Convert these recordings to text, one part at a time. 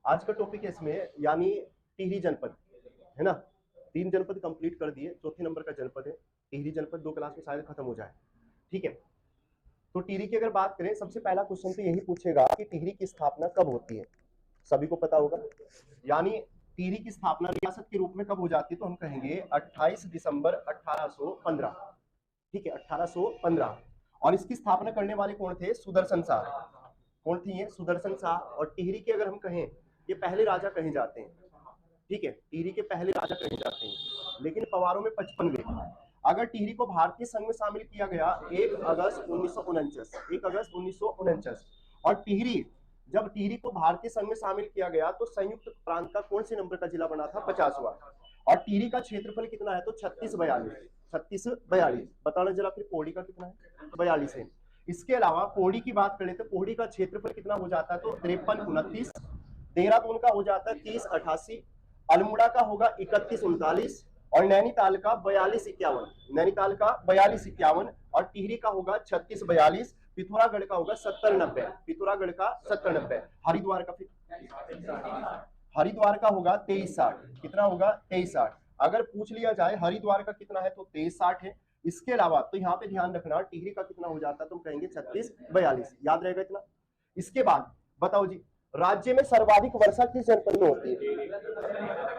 आज का टॉपिक है इसमें यानी टिहरी जनपद, है ना। 3 जनपद कंप्लीट कर दिए, चौथे नंबर का जनपद है टिहरी जनपद। 2 क्लास में शायद खत्म हो जाए, ठीक है। तो टिहरी की अगर बात करें, सबसे पहला क्वेश्चन तो यही पूछेगा कि टिहरी की स्थापना कब होती है। सभी को पता होगा, यानी टिहरी की स्थापना रियासत के रूप में कब हो जाती है, तो हम कहेंगे 28 दिसंबर 1815, ठीक है, 1815। और इसकी स्थापना करने वाले कौन थे? सुदर्शन शाह। कौन थी ये? सुदर्शन शाह। और टिहरी के अगर हम कहें, ये पहले राजा कहे जाते हैं, ठीक है, टिहरी के पहले राजा कहे जाते हैं, लेकिन पवारों में 55वें। अगर टिहरी को भारतीय संघ में शामिल किया गया 1 अगस्त 1949, 1 अगस्त 1949। और टिहरी, जब टिहरी को भारतीय संघ में शामिल किया गया तो संयुक्त प्रांत का कौन से नंबर का जिला बना था? 50वां। और टिहरी का क्षेत्रफल कितना है? तो 3642, 3642। बताना जरा फिर पौड़ी का कितना है? 42 है। इसके अलावा पौड़ी की बात करें तो पौड़ी का क्षेत्रफल कितना हो जाता है? तो 5329। देहरादून का हो जाता है 3088, अल्मोड़ा का होगा 3139, और नैनीताल का 4251, नैनीताल का 4251, और टिहरी का होगा 3642। पिथौरागढ़ का होगा 7090, पिथौरागढ़ का 7090। हरिद्वार का, फिर हरिद्वार का होगा 2360। कितना होगा? 2360। अगर पूछ लिया जाए हरिद्वार का कितना है, तो 2360 है। इसके अलावा तो यहाँ पे ध्यान रखना, टिहरी का कितना हो जाता है, तुम कहेंगे 3642, याद रहेगा इतना। इसके बाद बताओ जी, राज्य में सर्वाधिक वर्षा किस जनपद में होती है?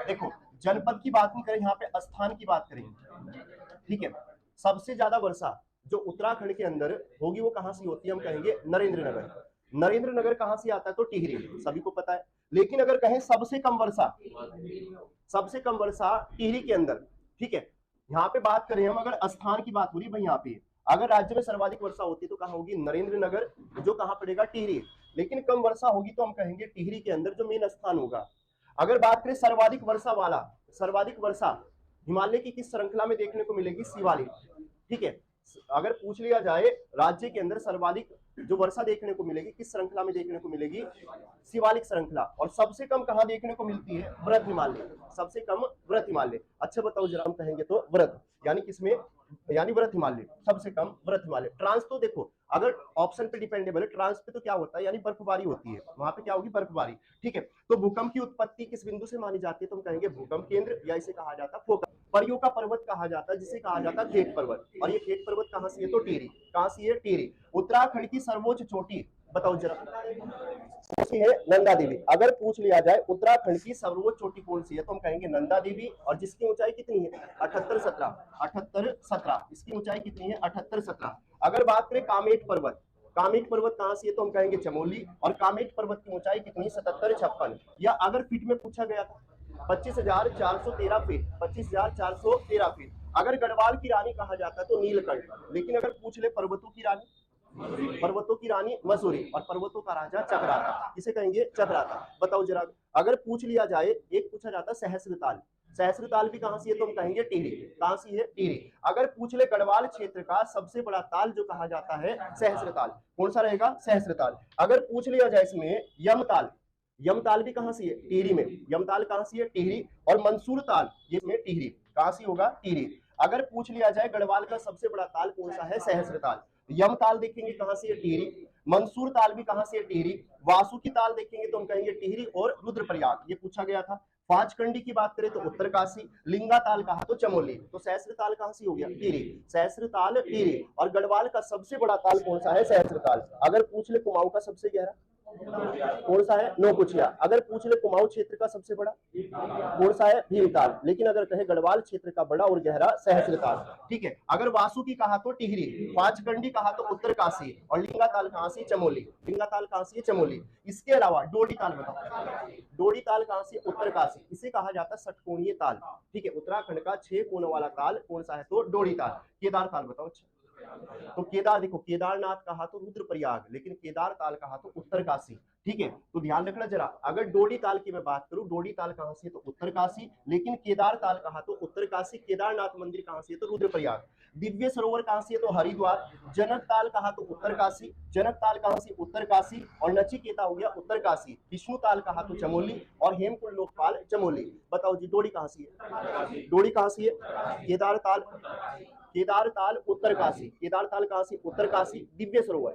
देखो, जनपद की बात नहीं करें, यहाँ पे स्थान की बात करेंगे, ठीक है। सबसे ज्यादा वर्षा जो उत्तराखंड के अंदर होगी वो कहां से होती है? हम कहेंगे नरेंद्र नगर। नरेंद्र नगर कहां से आता है? तो टिहरी, सभी को पता है। लेकिन अगर कहें सबसे कम वर्षा, सबसे कम वर्षा टिहरी के अंदर, ठीक है। यहाँ पे बात करें हम, अगर स्थान की बात हो रही भाई, यहाँ पे अगर राज्य में सर्वाधिक वर्षा होती तो कहाँ होगी? नरेंद्र नगर, जो कहाँ पड़ेगा? टिहरी। लेकिन कम वर्षा होगी तो हम कहेंगे टिहरी के अंदर जो मेन स्थान होगा। अगर बात करें सर्वाधिक वर्षा वाला, सर्वाधिक वर्षा हिमालय की किस श्रृंखला में देखने को मिलेगी? शिवालिक, ठीक है। अगर पूछ लिया जाए राज्य के अंदर सर्वाधिक जो वर्षा देखने को मिलेगी किस श्रृंखला में देखने को मिलेगी? शिवालिक श्रृंखला। और सबसे कम कहां देखने को मिलती है? व्रत हिमालय, सबसे कम व्रत हिमालय। अच्छा बताओ जरा, हम कहेंगे तो व्रत, यानी किसमें? यानी व्रत हिमालय, सबसे कम व्रत हिमालय। ट्रांस तो देखो, अगर ऑप्शन पे डिपेंडेबल है, ट्रांस पे तो क्या होता है? यानी बर्फबारी होती है, वहां पे क्या होगी? बर्फबारी, ठीक है। तो भूकंप की उत्पत्ति किस बिंदु से मानी जाती है? तो हम कहेंगे भूकंप केंद्र, या इसे कहा जाता है फोकस। परियों का पर्वत कहा जाता है, जिसे कहा जाता है खेत पर्वत। और ये खेत पर्वत कहां से है? तो टिहरी। कहां से है? टिहरी। उत्तराखंड की सर्वोच्च चोटी बताओ जरा, कौन सी है? नंदा देवी। अगर पूछ लिया जाए उत्तराखंड की सर्वोच्च चोटी कौन सी है, तो हम कहेंगे नंदा देवी। और जिसकी ऊंचाई कितनी है? 7817, 7817। इसकी ऊंचाई कितनी है? 7817। अगर बात करें कामेट पर्वत, कामेट पर्वत कहां से है? तो हम कहेंगे चमोली। और कामेट पर्वत की ऊंचाई कितनी? 7756। या अगर फीट में पूछा गया था, 25,413 फीट, 25,413 फीट। अगर गढ़वाल की रानी कहा जाता है तो नीलकंठ। लेकिन अगर पूछ ले पर्वतों की रानी, पर्वतों की रानी मसूरी, और पर्वतों का राजा चक्राता, किसे कहेंगे? चक्राता। बताओ जरा, अगर पूछ लिया जाए, एक पूछा जाता सहस्त्रताल, सहस्त्रताल भी कहां से है? तो हम कहेंगे टिहरी। कहां से है? टिहरी। अगर पूछ ले गढ़वाल क्षेत्र का सबसे बड़ा ताल जो कहा जाता है सहस्त्रताल, कौन सा रहेगा? सहस्त्रताल। अगर पूछ लिया जाए इसमें यमताल, यमताल भी कहां से है? टिहरी में। यमताल कहां से है? टिहरी। और मंसूर ताल ये में टिहरी, कहां से होगा? टिहरी। अगर पूछ लिया जाए गढ़वाल का सबसे बड़ा ताल कौन सा है? सहस्त्रताल। यमताल देखेंगे कहां से है? टिहरी। मंसूर ताल भी कहां से है? टिहरी। वासुकी ताल देखेंगे तो हम कहेंगे टिहरी और रुद्रप्रयाग, ये पूछा गया था। पांचकंडी की बात करें तो उत्तरकाशी। लिंगा ताल कहा? तो चमोली। तो सहस्त्र ताल कहां से हो गया? टिहरी। सहस्त्र ताल टिहरी। और गढ़वाल का सबसे बड़ा ताल कौन सा है? सहस्त्र ताल। अगर पूछ ले कुमाऊं का सबसे गहरा कौन सा है? नौकुचिया। अगर पूछ ले कुमाऊं क्षेत्र का सबसे बड़ा कौन सा है? भीमताल। लेकिन अगर कहे गढ़वाल क्षेत्र का बड़ा और गहरा, सहस्त्रताल, ठीक है। अगर वासुकी कहा तो टिहरी, पांचकंडी कहा तो उत्तरकाशी, और लिंगाताल कहां से? चमोली। लिंगाताल कहां से? चमोली। इसके अलावा डोडी ताल बताओ, डोडी ताल कहां से? उत्तरकाशी। इसे कहा जाता है षटकोणीय ताल, ठीक है। उत्तराखंड का 6 कोण वाला ताल कौन सा है? तो डोडी ताल। केदार ताल बताओ। तो केदार, देखो केदारनाथ कहा तो रुद्रप्रयाग, लेकिन केदार ताल कहा तो उत्तरकाशी, ठीक है। तो ध्यान रखना जरा, अगर डोडी ताल की मैं बात करूं, डोडी ताल कहां से? तो उत्तरकाशी। लेकिन केदार ताल कहा तो उत्तरकाशी। केदारनाथ मंदिर कहां से? तो रुद्रप्रयाग। दिव्य सरोवर कहां से? तो हरिद्वार। जनक ताल कहा तो उत्तरकाशी। जनक ताल कहां से? उत्तरकाशी। और नचिकेता हो गया उत्तरकाशी। विष्णु ताल कहा तो चमोली। और हेमकुंड लोकपाल चमोली। बताओ जी डोडी कहां से है? डोडी कहां से है? केदार ताल, केदारताल उत्तरकाशी, केदारताल कहाँ से? उत्तरकाशी। दिव्य सरोवर,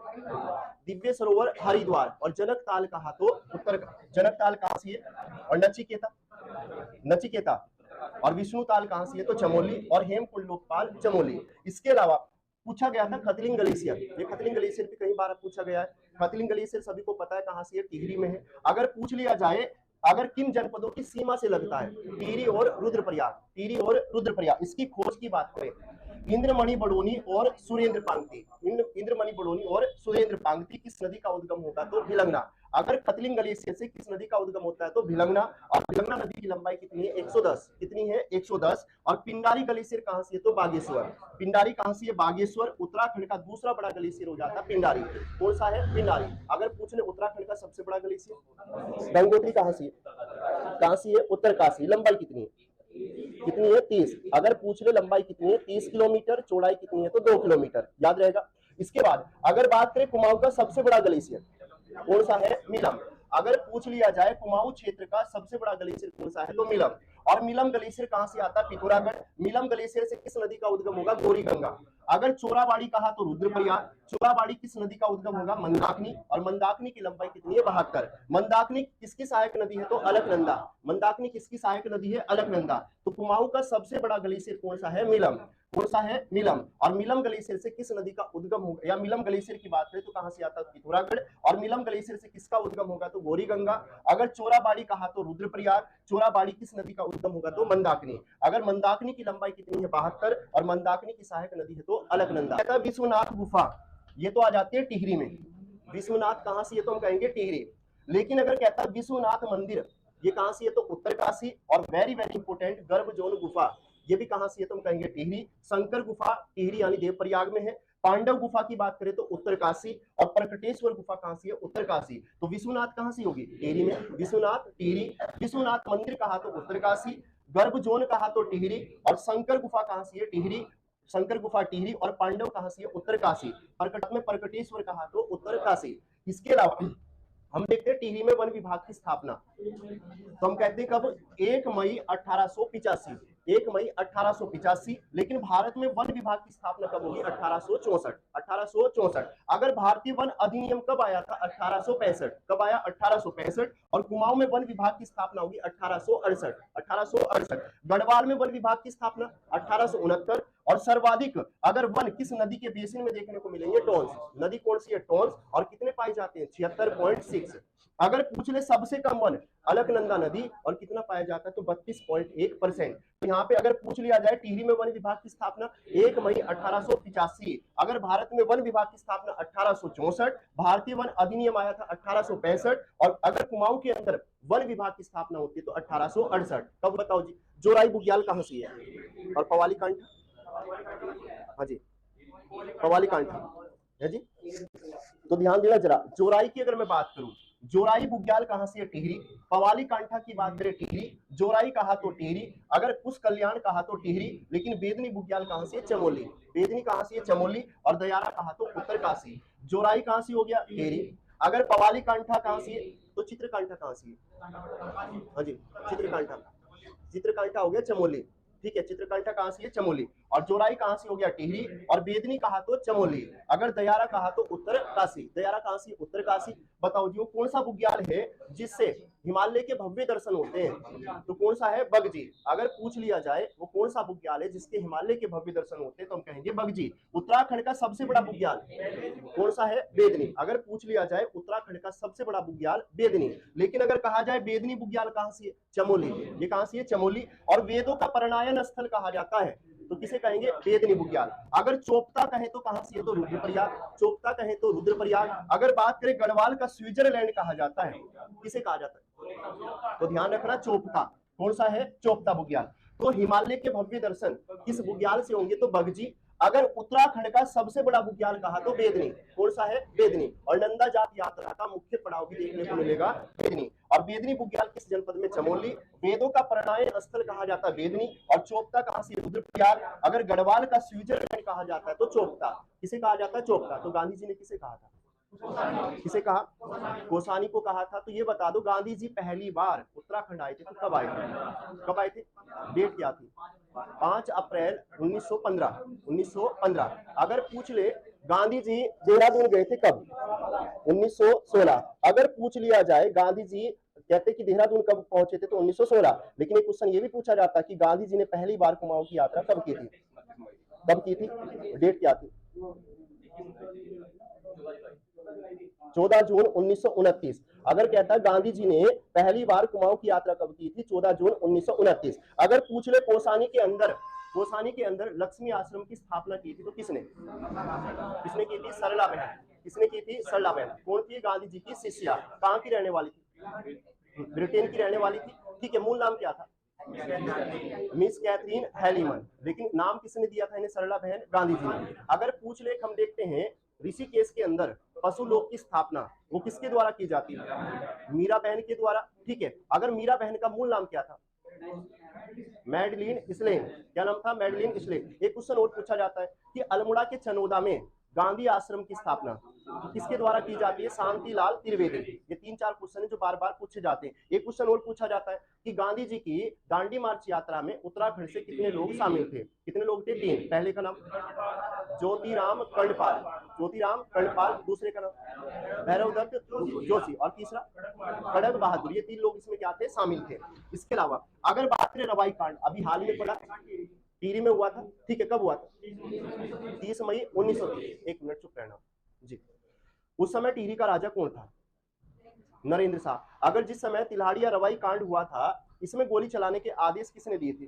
दिव्य सरोवर हरिद्वार। और जनकताल कहा तो उत्तर, जनकताल कहाँ से है? और नचिकेता, नचिकेता। और विष्णुताल कहाँ से है? तो चमोली। और हेमकुंड लोकपाल चमोली। इसके अलावा पूछा गया था खतलिंग ग्लेशियर, ये खतलिंग ग्लेशियर भी कई बार पूछा गया है। खतलिंग ग्लेशियर सभी को पता है कहाँ से है? टिहरी में है। अगर पूछ लिया जाए अगर किन जनपदों की सीमा से लगता है? टिहरी और रुद्रप्रयाग, टिहरी और रुद्रप्रयाग। इसकी खोज की बात करें, इंद्रमणि बडोनी और सुरेंद्र पांगती, इंद्रमणि बडोनी और सुरेंद्र पांगती किस नदी का उद्गम होगा? तो भिलंगना। अगर खतलिंग ग्लेशियर से किस नदी का उद्गम होता है? तो भिलंगना। और भिलंगना नदी की लंबाई कितनी है? 110। कितनी है? 110। और पिंडारी ग्लेशियर कहां से है? तो बागेश्वर। पिंडारी कहां से है? बागेश्वर। उत्तराखंड का दूसरा बड़ा ग्लेशियर हो जाता है पिंडारी। कौन सा है? पिंडारी। अगर पूछ ले उत्तराखंड का सबसे बड़ा ग्लेशियर, गंगोत्री कहां से है? कहां से है? उत्तरकाशी। लंबाई कितनी है? कितनी है? 30। अगर पूछ ले लंबाई कितनी है? 30 किलोमीटर। चौड़ाई कितनी है? तो 2 किलोमीटर। याद रहेगा। इसके बाद अगर बात करें कुमाऊं का सबसे बड़ा ग्लेशियर, कौन सा है? मिलम। अगर पूछ लिया जाए कुमाऊं क्षेत्र का सबसे बड़ा ग्लेशियर कौन सा है? तो मिलम। और मिलम ग्लेशियर कहां से आता है? पिथौरागढ़। मिलम ग्लेशियर से किस नदी का उद्गम होगा? गौरी गंगा। अगर चोराबाड़ी कहा तो रुद्रप्रयाग। चोराबाड़ी किस नदी का उद्गम होगा? मंदाकिनी। और मंदाकिनी की लंबाई कितनी है? 72। मंदाकिनी किसकी सहायक नदी है? तो अलकनंदा। मंदाकिनी किसकी सहायक नदी है? अलकनंदा। तो कुमाऊं का सबसे बड़ा ग्लेशियर कौन सा है? मिलम। कौन सा है? मिलम। और मिलम ग्लेशियर से किस नदी का उद्गम होगा? या मिलम ग्लेशियर की बात करें तो कहां से आता है? पिथौरागढ़। और मिलम ग्लेशियर से किसका उद्गम होगा? तो गौरी गंगा। अगर चोराबाड़ी कहा तो रुद्रप्रयाग। चोराबाड़ी किस नदी का उद्गम होगा? तो मंदाकिनी। अगर मंदाकिनी की लंबाई कितनी है? 72। और मंदाकिनी की सहायक नदी है तो अलकनंदा। कहता है विश्वनाथ गुफा, ये तो आ जाती है टिहरी में। विश्वनाथ कहां से है? तो हम कहेंगे टिहरी। लेकिन अगर कहता है विश्वनाथ मंदिर, ये कहां से है? तो उत्तरकाशी। और वेरी वेरी इंपोर्टेंट गर्भजोन गुफा, ये भी कहां से है? तो हम कहेंगे टिहरी। शंकर गुफा टिहरी यानी देवप्रयाग में है। पांडव गुफा की बात करें तो उत्तरकाशी। और प्रकटेश्वर गुफा कहां से है? उत्तरकाशी। तो विश्वनाथ कहां से होगी? टिहरी में। विश्वनाथ टिहरी। विश्वनाथ मंदिर कहा तो उत्तरकाशी। गर्भजोन कहा तो टिहरी। और शंकर गुफा कहां से है? टिहरी। शंकर गुफा टिहरी। और पांडव कहां से है? उत्तरकाशी। प्रकट में प्रकटेश्वर कहा तो उत्तरकाशी। इसके अलावा हम देखते हैं टिहरी में वन विभाग की स्थापना, तो हम कहते हैं कब? 1 मई 1885। 1 मई 1885। लेकिन भारत में वन विभाग की स्थापना कब होगी? 1864। 1864। अगर भारतीय वन अधिनियम कब आया था? 1865। कब आया? 1865। और कुमाऊं में वन विभाग की स्थापना होगी 1868। 1868। गढ़वाल में वन विभाग की स्थापना 1869। और सर्वाधिक अगर वन किस नदी के बेसिन में देखने को मिलेंगे? टोंस। नदी कौन सी है? टोंस। और कितने पाए जाते हैं? 76.6। अगर पूछ ले सबसे कम वन, अलकनंदा नदी। और कितना पाया जाता है? तो 32.1%। तो यहाँ पे अगर पूछ लिया जाए टिहरी में वन विभाग की स्थापना 1 मई 1885। अगर भारत में वन विभाग की स्थापना 1864। भारतीय वन अधिनियम आया था 1865। और अगर कुमाऊं के अंदर वन विभाग की स्थापना होती है तो 1868। कब बताओ जी? जोराई बुग्याल कहां से है? और पवाली कांठा, हाँ जी, पवाली कांठा है जी। तो ध्यान देना जरा, जोराई की अगर मैं बात करूं, जोराई बुग्याल कहां से है? टिहरी। पवाली कांठा की बात करें टिहरी। जोराई कहा तो टिहरी। अगर कुश कल्याण कहा तो टिहरी। लेकिन बेदनी बुग्याल कहां से है? चमोली। बेदनी कहां से है? चमोली। और दयारा कहा तो उत्तरकाशी। जोराई कहां से हो गया? टिहरी। अगर पवाली कांठा कहां से है? तो चित्रकांठा कहां से है? हाँ जी, चित्रकांठा। चित्रकांठा हो गया चमोली। ठीक है, चित्रकांठा कहां से है? चमोली। और जोराई कहां से हो गया? टिहरी। और बेदनी कहा तो चमोली। अगर दयारा कहा तो उत्तरकाशी। दयारा कहां से? उत्तरकाशी। बताओ जी वो कौन सा बुग्याल है जिससे हिमालय के भव्य दर्शन होते हैं? तो कौन सा है? बगजी। अगर पूछ लिया जाए वो कौन सा बुग्याल है जिसके हिमालय के भव्य दर्शन होते हैं तो हम कहेंगे बगजी। उत्तराखंड का सबसे बड़ा बुग्याल कौन सा है? बेदनी। अगर पूछ लिया जाए उत्तराखंड का सबसे बड़ा बुग्याल बेदनी। लेकिन अगर कहा जाए बेदनी बुग्याल कहां से? चमोली। ये कहां से है? चमोली। और वेदों का परिणायन स्थल कहा जाता है तो किसे कहेंगे? बेदनी बुग्याल। अगर चोपता कहे तो कहां से है? तो रुद्रप्रयाग। चोपता कहे तो रुद्रप्रयाग। अगर बात करें गढ़वाल का स्विट्जरलैंड कहा जाता है, किसे कहा जाता है? तो ध्यान रखना, चोपता। कौन सा है? चोपता बुग्याल। तो हिमालय के भव्य दर्शन किस बुग्याल से होंगे? तो बगजी। अगर उत्तराखंड का सबसे बड़ा बुग्याल कहा तो बेदनी। कौन सा है? बेदनी। और नंदा जात यात्रा का मुख्य पड़ाव भी देखने को मिलेगा बेदनी। और बेदनी बुग्याल किस जनपद में? चमोली। वेदों का परिणायन स्थल कहा जाता है बेदनी। और चोपता कहां से? रुद्रप्रयाग। अगर गढ़वाल का स्विट्जरलैंड कहा जाता है तो चोपता। किसे कहा जाता है? चोपता। तो गांधी जी ने किसे कहा था? किसे कहा? गोसानी को कहा था। तो ये बता दो गांधी जी पहली बार उत्तराखंड आए थे तो कब आए थे? कब आए थे? डेट क्या थी? 5 अप्रैल 1915। 1915। अगर पूछ ले गांधी जी देहरादून गए थे कब? 1916। अगर पूछ लिया जाए गांधी जी कहते कि देहरादून कब पहुंचे थे, तो 1916। लेकिन एक क्वेश्चन ये भी पूछा जाता कि गांधी जी ने पहली बार कुमाऊं की यात्रा कब की थी? कब की थी? डेट क्या थी? 14 जून 1929। अगर कहता है गांधी जी ने पहली बार कुमाऊं की यात्रा कब की थी? 14 जून 1929। अगर पूछ ले कोसानी के अंदर लक्ष्मी आश्रम की स्थापना की थी तो किसने की थी? सरला बहन। किसने की थी? सरला बहन। कौन थी? गांधी जी की शिष्या। कहाँ की रहने वाली थी? ब्रिटेन की रहने वाली थी। ठीक है, मूल नाम क्या था? Miss Catherine Heilman. लेकिन नाम किसने दिया था इन्हें? सरला बहन गांधी जी ने। अगर पूछ ले, हम देखते हैं ऋषिकेश के अंदर पशु लोक की स्थापना वो किसके द्वारा की जाती है? मीरा बहन के द्वारा। ठीक है, अगर मीरा बहन का मूल नाम क्या था? Madeline slain. क्या नाम था? Madeline slain. एक क्वेश्चन और पूछा जाता है कि अल्मोड़ा के चनोदा में गांधी आश्रम की स्थापना किसके द्वारा की जाती है? शांतिलाल त्रिवेदी। ये 3-4 क्वेश्चन है जो बार बार पूछे जाते हैं। एक क्वेश्चन और पूछा जाता है कि गांधी जी की दांडी मार्च यात्रा में उत्तराखंड से कितने लोग शामिल थे? कितने लोग थे? 3। पहले का नाम ज्योतिराम कर्णपाल। ज्योतिराम कर्णपाल। दूसरे का नाम भैरव दत्त जोशी। और तीसरा खड़ग बहादुर। ये 3 लोग इसमें क्या थे? शामिल थे। इसके अलावा अगर बात करें रवाई कांड, अभी हाल में पड़ा टिहरी में हुआ था। ठीक है, कब हुआ था? 30 मई 1930। एक मिनट चुप रहना जी। उस समय टिहरी का राजा कौन था? नरेंद्र शाह। अगर जिस समय तिल्हाड़ी या रवाई कांड हुआ था, इसमें गोली चलाने के आदेश किसने दिए थे?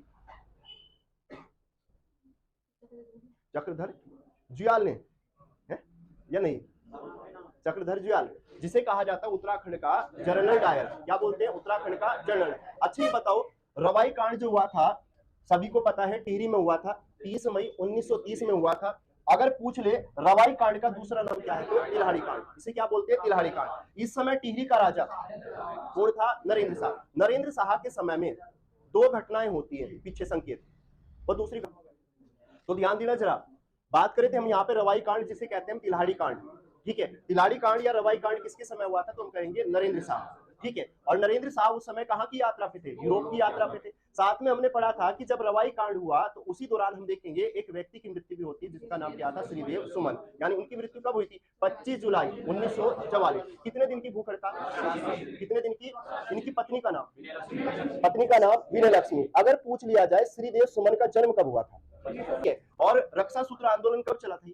चक्रधर जुयाल ने, है या नहीं? चक्रधर जुयाल, जिसे कहा जाता है उत्तराखंड का जनरल डायर। क्या बोलते हैं? उत्तराखंड का जनरल। अच्छा ये बताओ, रवाई कांड जो हुआ था सभी को पता है टिहरी में हुआ था, 30 मई 1930 में हुआ था। अगर पूछ ले रवाई कांड का दूसरा नाम क्या है, तो तिल्हाड़ी कांड। इसे क्या बोलते हैं? तिल्हाड़ी कांड। इस समय टिहरी का राजा कौन था? नरेंद्र शाह। नरेंद्र शाह के समय में 2 घटनाएं होती है पीछे संकेत, और दूसरी तो ध्यान देना जरा। बात करें थे हम यहाँ पे रवाई कांड जिसे कहते हैं तिल्हाड़ी कांड। ठीक है, तिल्हाड़ी कांड या रवाई कांड किसके समय हुआ था? तो हम कहेंगे नरेंद्र शाह। ठीक है, और नरेंद्र शाह उस समय कहाँ की यात्रा पे थे? यूरोप की यात्रा पे थे। साथ में हमने पढ़ा था कि जब रवाई कांड हुआ तो उसी दौरान हम देखेंगे एक व्यक्ति की मृत्यु भी होती है जिसका नाम क्या था? श्रीदेव सुमन। यानी उनकी मृत्यु कब हुई थी? 25 जुलाई 1944। कितने दिन की भूख हड़ताल? कितने दिन की? इनकी पत्नी का नाम विनय लक्ष्मी। अगर पूछ लिया जाए श्रीदेव सुमन का जन्म कब हुआ था? ठीक है, और रक्षा सूत्र आंदोलन कब चला था?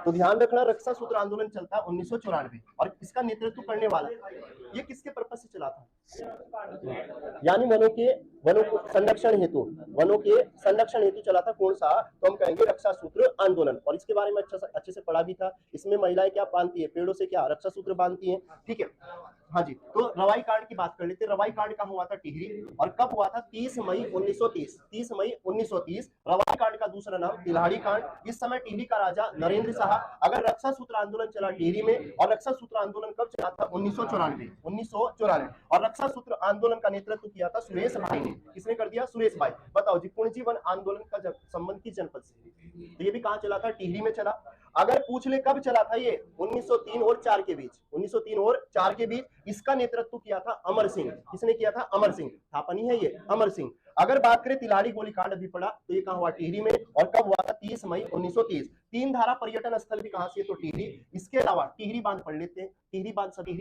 तो ध्यान रखना, रक्षा सूत्र आंदोलन चलता 1994। और इसका नेतृत्व करने वाला ये किसके पर्पज से चला था? यानी वनों को संरक्षण हेतु चला था। कौन सा? तो हम कहेंगे रक्षा सूत्र आंदोलन। और इसके बारे में अच्छे से पढ़ा भी था। इसमें महिलाएं क्या बांधती है? पेड़ों से क्या रक्षा सूत्र बांधती है। ठीक है, हाँ जी। तो रवाई कांड की बात कर लेते हैं। रवाई कांड कहाँ हुआ था? टिहरी। और कब हुआ था? 30 मई 1930। 30 मई 1930। रवाई कांड का दूसरा नाम तिल्हाड़ी कांड। इस समय टिहरी का राजा नरेंद्र शाह। अगर रक्षा सूत्र आंदोलन चला टिहरी में, और रक्षा सूत्र आंदोलन कब चला था? 1994। और रक्षा सूत्र आंदोलन का नेतृत्व किया था सुरेश भाई ने। किसने कर दिया? सुरेश भाई। बताओ जी, पुनर्जीवन आंदोलन का संबंध किस जनपद से? तो ये भी कहाँ चला था? टिहरी में चला। अगर पूछ ले कब चला था ये? 1903 और 4 के बीच। 1903 और 4 के बीच। इसका नेतृत्व किया था अमर सिंह। किसने किया था? अमर सिंह। थापनी है ये, अमर सिंह। अगर बात करें तिलाड़ी गोलीकांड अभी पड़ा, तो ये कहां हुआ? टिहरी में। और कब हुआ था? 30 मई 1930। 3 धारा पर्यटन स्थल भी कहां से है? तो टिहरी। इसके अलावा टिहरी बांध पढ़ लेते हैं। टिहरी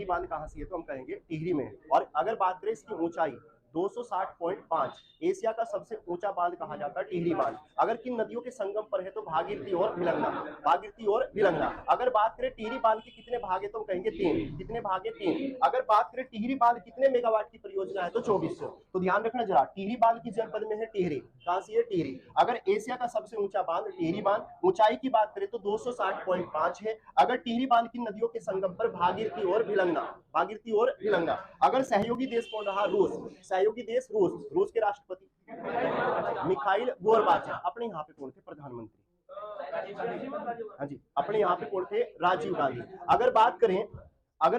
बांध कहां से है? तो हम कहेंगे टिहरी में। और अगर बात करें इसकी ऊंचाई 260.5, एशिया का सबसे ऊंचा बांध कहा जाता है टिहरी बांध। अगर किन नदियों के संगम पर है? तो भागीरथी और भिलंगना। अगर बात करें टिहरी बांध के कितने भाग है? तो हम कहेंगे 3। कितने भाग है? 3। अगर बात करें टिहरी बांध कितने मेगावाट की परियोजना है? तो 2400। तो ध्यान रखना जरा, टिहरी बांध की जनपद में है टिहरी। कहां से है? टिहरी। अगर एशिया का सबसे ऊंचा बांध टिहरी बांध, ऊंचाई की बात करें तो 260.5 है। अगर टिहरी बांध की नदियों के संगम पर भागीरथी और भिलंगना। अगर सहयोगी देश कौन रहा? रूस। सहयोगी देश रूस के राष्ट्रपति मिखाइल गोरबाचेव। अपने यहाँ पे कौन थे? प्रधानमंत्री। हाँ जी, अपने यहाँ पे कौन थे? राजीव गांधी। अगर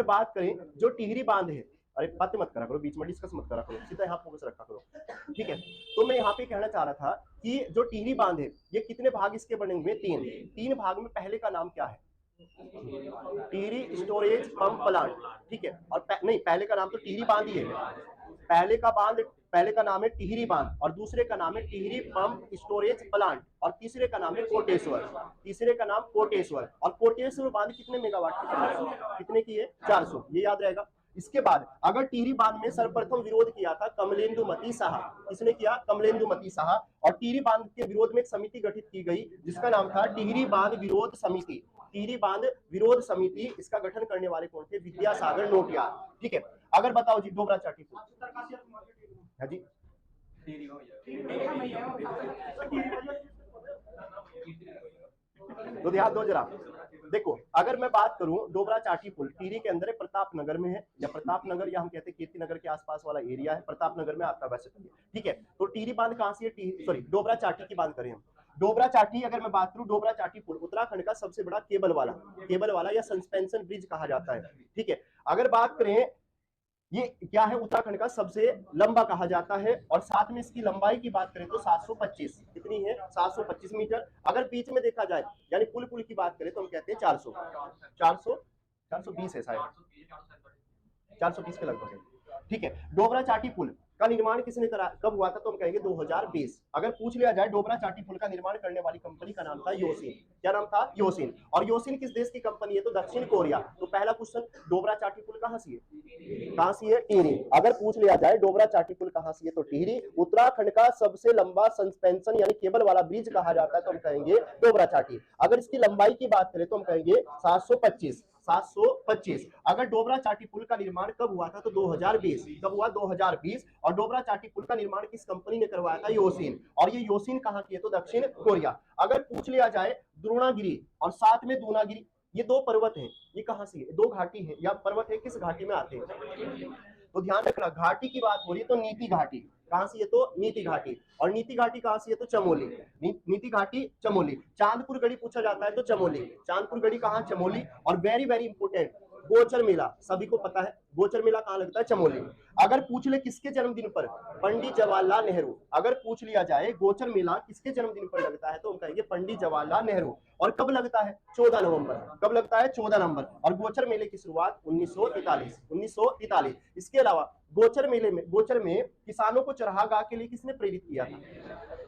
बात करें जो टिहरी बांध है, अरे बातें मत करा करो, बीच में डिस्कस मत करा करो, सीधा यहाँ फोकस रखा करो। ठीक है, तो मैं यहाँ पे कहना चाह रहा था कि जो टिहरी बांध है ये कितने भाग इसके बने हुए? 3 भाग में। पहले का नाम क्या है? Tehri storage pump plant. ठीक है, और नहीं, पहले का नाम तो टिहरी बांध ही है। पहले का नाम है टिहरी बांध और दूसरे का नाम है टिहरी पंप स्टोरेज प्लांट और तीसरे का नाम है कोटेश्वर। तीसरे का नाम कोटेश्वर। और कोटेश्वर बांध कितने मेगावाट की, कितने की है, 400, ये याद रहेगा। इसके बाद अगर टिहरी बांध में सर्वप्रथम विरोध किया था कमलेंदुमती साहा, किसने किया, कमलेंदुमती साहा। और टिहरी बांध के विरोध में एक समिति गठित की गई जिसका नाम था टिहरी बांध विरोध समिति। टिहरी बांध विरोध समिति, इसका गठन करने वाले कौन थे, विद्यासागर नोटियाल। ठीक है, अगर बताओ जी डोबरा चाटी पुल, हाँ जी, तो ध्यान दो जरा। देखो अगर मैं बात करूं डोबरा चाटी पुल टिहरी के अंदर है, प्रताप नगर में है, या प्रताप नगर या हम कहते हैं कीर्ति नगर के आसपास वाला एरिया है, प्रताप नगर में आता है वैसे। ठीक है, तो टिहरी बांध कहां से है, सॉरी डोबरा चाटी की बात करें हम। डोबरा चाटी अगर मैं बात करूं, डोबरा चाटी पुल उत्तराखंड का सबसे बड़ा केबल वाला या सस्पेंशन ब्रिज कहा जाता है। ठीक है, अगर बात करें ये क्या है, उत्तराखंड का सबसे लंबा कहा जाता है। और साथ में इसकी लंबाई की बात करें तो 725, कितनी है, 725 मीटर। अगर बीच में देखा जाए यानी पुल की बात करें तो हम कहते हैं 420 है शायद, 420 के लगभग है। ठीक है, डोबरा चाटी पुल का निर्माण किसने करा, कब हुआ था, तो हम कहेंगे 2020। अगर पूछ लिया जाए डोबरा चाटी पुल का निर्माण करने वाली कंपनी का नाम था योसिन। क्या नाम था, योसिन। और योसिन किस देश की कंपनी है, तो दक्षिण कोरिया। तो पहला क्वेश्चन, डोबरा चाटी पुल कहां से है, कहां से है, टिहरी। अगर पूछ लिया जाए डोबरा चाटी पुल कहां से है, तो टिहरी। उत्तराखंड का सबसे लंबा सस्पेंशन यानी केबल वाला ब्रिज कहा जाता है तो हम कहेंगे डोबरा चाटी। अगर इसकी लंबाई की बात करें तो हम कहेंगे 725। अगर डोबरा चाटी पुल का निर्माण कब हुआ था, तो 2020। कब हुआ, 2020। और डोबरा चाटी पुल का निर्माण किस कंपनी ने करवाया था, योसिन। और ये योसिन कहां की है, तो दक्षिण कोरिया। अगर पूछ लिया जाए द्रोणागिरी और साथ में दूनागिरी, ये दो पर्वत हैं, ये कहां से है, दो घाटी हैं या पर्वत है, किस घाटी में आते हैं, तो ध्यान रखना घाटी की बात हो रही है तो नीति घाटी कहां से है, तो नीति घाटी। और नीति घाटी कहां से है, तो चमोली। नीति घाटी चमोली। चांदपुर गढ़ी पूछा जाता है तो चमोली, चांदपुर गढ़ी कहां, चमोली। और वेरी वेरी इंपोर्टेंट गोचर मेला, सभी को पता है गोचर मेला कहां लगता है, चमोली। अगर पूछ ले किसके जन्मदिन पर, पंडित जवाहरलाल नेहरू। अगर पूछ लिया जाए गोचर मेला किसके जन्मदिन पर लगता है तो हम कहेंगे पंडित जवाहरलाल नेहरू। और कब लगता है, 14 नवंबर। कब लगता है, 14 नवंबर। और गोचर मेले की शुरुआत 1943। इसके अलावा गोचर में किसानों को चरहागाह के लिए किसने प्रेरित किया था,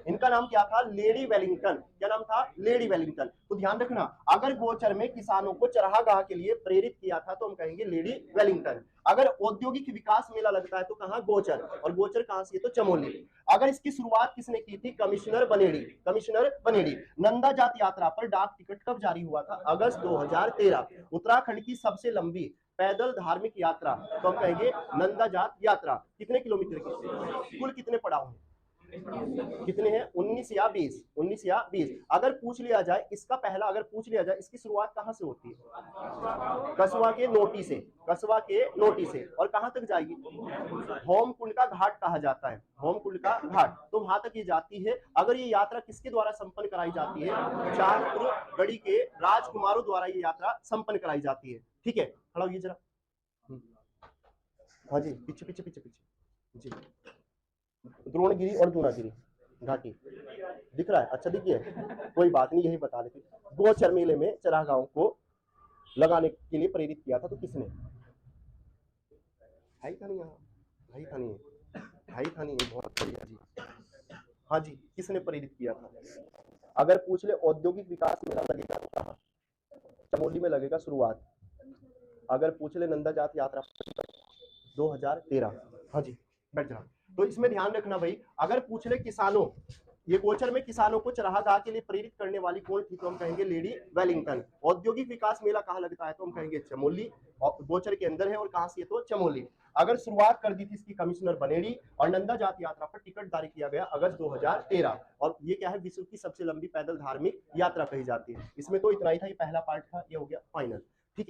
इनका नाम क्या था, लेडी वेलिंगटन। क्या नाम था, लेडी वेलिंगटन। तो ध्यान रखना अगर गोचर में किसानों को चरहागाह के लिए प्रेरित किया था तो हम कहेंगे लेडी वेलिंगटन। अगर औद्योगिक विकास मेला लगता है तो कहां, गोचर। और गोचर कहां से है, तो चमोली। अगर इसकी शुरुआत किसने की थी, कमिश्नर बनेडी। नंदा जात यात्रा पर डाक टिकट कब जारी हुआ था, अगस्त 2013। उत्तराखंड की सबसे लंबी पैदल धार्मिक यात्रा तो हम कहेंगे नंदा जात यात्रा। कितने किलोमीटर की, कुल कितने पड़ाव हैं, कितने हैं, 19 या 20। अगर पूछ लिया जाए इसका पहला, अगर पूछ लिया जाए इसकी शुरुआत कहां से होती है, कसवा के नोटी से। और कहां तक जाएगी, होमकुंड का घाट कहा जाता है, होमकुंड का घाट। तो वहां तक ये जाती है। अगर ये यात्रा किसके द्वारा संपन्न कराई जाती है, चांदपुर गढ़ी के राजकुमारों द्वारा ये यात्रा संपन्न कराई जाती है। ठीक है, खड़ा होइए जरा, हाँ जी, पीछे जी। द्रोणगिरी और दूनागिरी घाटी दिख रहा है, अच्छा दिखिए, कोई बात नहीं, यही बता देते। गोचर मेले में चरागाहों को लगाने के लिए प्रेरित किया था तो किसने, है था नहीं यहाँ, है था नहीं, बहुत बढ़िया जी, हाँ जी, किसने प्रेरित किया था। अगर पूछ ले औद्योगिक विकास मेला लगेगा तो कहाँ, चमोली में लगेगा शुरुआत। अगर पूछ ले नंदा जात यात्रा 2013, हाँ जी, बैठ जाओ। तो इसमें ध्यान रखना भाई, अगर पूछ ले किसानों, ये गोचर में किसानों को चरहागाह के लिए प्रेरित करने वाली कौन थी तो हम कहेंगे लेडी वेलिंगटन। औद्योगिक विकास मेला कहाँ लगता है तो हम कहेंगे चमोली, और गोचर के अंदर है और कहां से तो चमोली। अगर शुरुआत कर दी थी इसकी कमिश्नर बनेडी और नंदा जात यात्रा पर टिकट जारी किया गया अगस्त 2013। और ये क्या है, विश्व की सबसे लंबी पैदल धार्मिक यात्रा कही जाती है। इसमें तो इतना ही था, ये पहला पार्ट था, ये हो गया फाइनल।